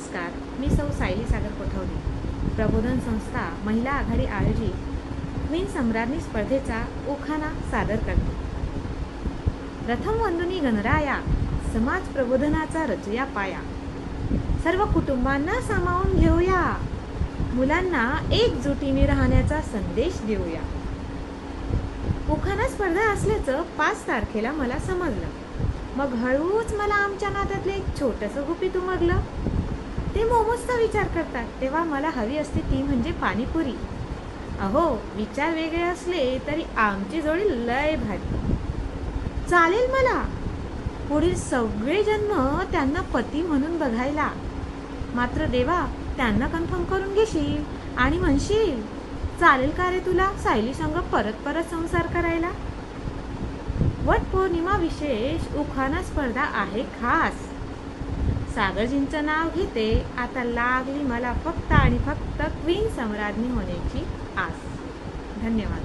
नमस्कार, मी सौ सायली सागर कोठावली. प्रबोधन संस्था महिला आघाडी आयोजित क्वीन सम्राज्ञी स्पर्धेचा उखाणा सादर करते. प्रथम वंदुनी गणराया, समाज प्रबोधनाचा रचया पाया. सर्व कुटुंबांना सामावून घेऊया, मुलांना एकजुटीने राहण्याचा संदेश देऊया. उखाणा स्पर्धा असल्याचं 5 तारखेला मला समजलं. मग हळूच मला आमच्या नात्यातलं एक छोटंसं गुपित उमगलं. ते मोमोजचा विचार करतात तेव्हा मला हवी असते ती म्हणजे पाणीपुरी. अहो, विचार वेगळे असले तरी आमची जोडी लय भारी. चालेल मला पुढील सगळे जन्म त्यांना पती म्हणून बघायला. मात्र देवा, त्यांना कन्फर्म करून घेशील आणि म्हणशील, चालेल का रे तुला सायली संग परत परत संसार करायला. वट पौर्णिमा विशेष उखाणा स्पर्धा आहे खास. सागरजींचं नाव घेते, आता लागली मला फक्त आणि फक्त क्वीन सम्राज्ञी होण्याची आस. धन्यवाद.